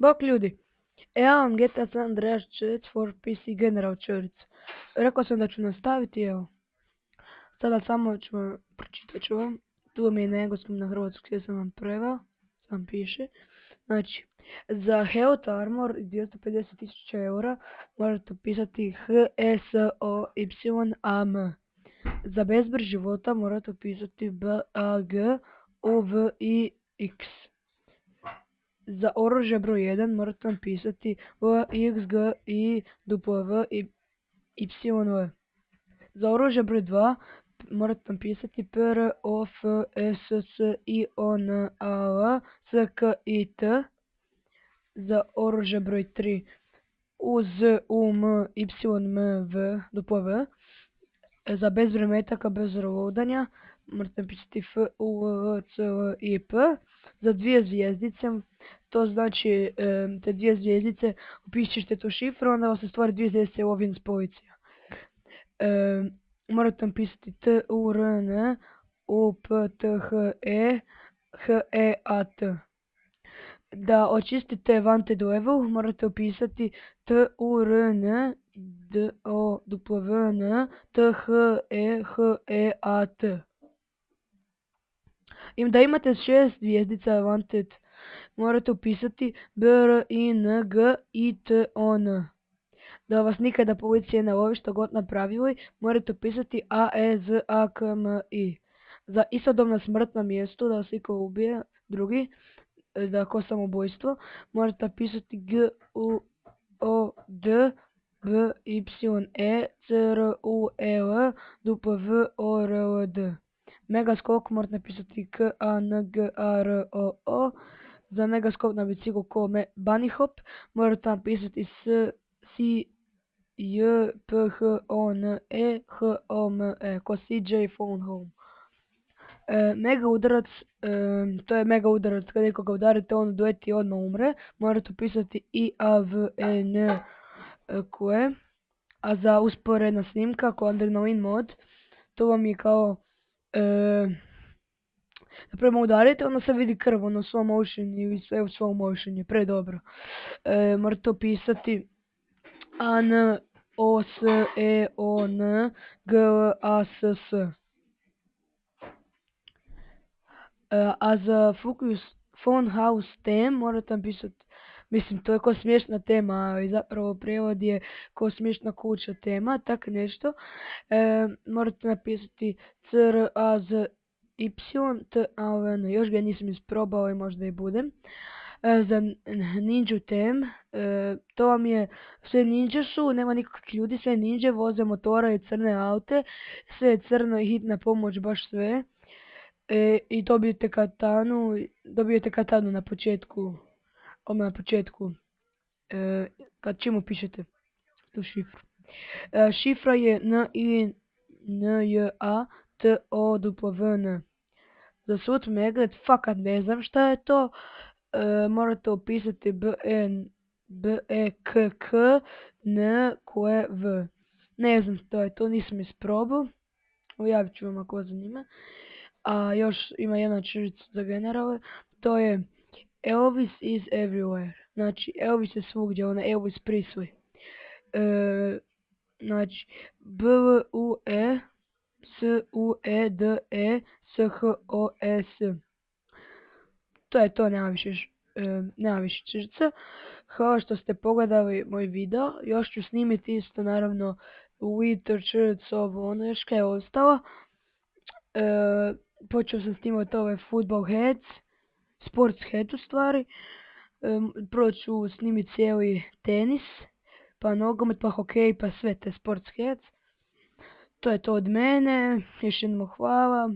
Bok ljudi, evo vam GTA San Andreas Church for PC General Church. Rekao sam da ću nastaviti, evo. Sada samo ću vam, pročitat ću vam. Tu mi je na engleskom, na hrvatskom, gdje sam vam preveo. Sam piše. Znači, za Health Armor 250.000 eura morate upisati HSOYAM. Za bezbrž života morate upisati BAGUVIX. Za oružje broj 1 morate napisati VXGIWYV. Za oružje broj 2 morate napisati PROFSSIONALSKIT. Za oružje broj 3 UZUMYMV. Za bezbroj metaka bez reloadanja morate napisati FUVCIP. Za 2 zvjezdice, to znači te 2 zvjezdice, upišite tu šifru, onda vam se stvari 2 zvjezdice u ovim spojicija. Morate napisati TURN UPTHE HEAT. Da očistite Wanted level morate upisati TURN DOWN THEHEAT. Da imate 6 zvjezdica Wanted morate upisati BRINGITON. Da vas nikada policija ne lovi što god napravili, morate upisati AEZAKMI. Za istodobna smrt na mjestu, da vas iko ubije, drugi, da ko samoubojstvo, morate napisati GUODBYECRULWVORLD. Megaskok morate napisati KANGAROO. Za megaskok na biciklu ko bunny hop morate napisati CJPHONE ko CJ phone home. Mega udarac, to je mega udarac, kada nekoga udarite on dojeti i odmah umre, morate upisati IAVNQ. A za usporedna snimka ko Adrenaline mod, to vam je kao naprema udarite, ono se vidi krv, ono slow motion i sve u slow motion je predobro. Morate upisati ANOSEONGLASS. A za Focus Phone House Theme morate napisati, mislim to je ko smiješna tema, ali zapravo prijevod je ko smiješna kuća tema, tak nešto. Morate napisati CRAZYTAVN, još ga nisam isprobao i možda i budem. Za Ninja Theme, to vam je, sve ninja su, nema nikakvih ljudi, sve ninja voze motora i crne aute, sve je crno i hitna pomoć, baš sve. I dobijete katanu na početku, odmah na početku, kad čim upišete tu šifru. Šifra je NINJATOWN. Za Sud Meglet, fakat ne znam šta je to, morate upisati BEKKNQV. Ne znam što je to, nisam isprobao, ujavit ću vam ako vas zanima. A još ima jedna čirica za generale, to je Elvis is everywhere. Znači, Elvis je svugdje, ona Elvis Presley. Znači, BUESUEDESHOS. To je to, nema više čirica. Hvala što ste pogledali moj video. Još ću snimiti isto, naravno, Winter Shirts, ono još kaj je ostalo. Počeo sam snimati ove football heads, sports head u stvari. Prvo ću snimiti cijeli tenis, pa nogomet, pa hokej, pa sve te sports heads. To je to od mene, još jednom hvala.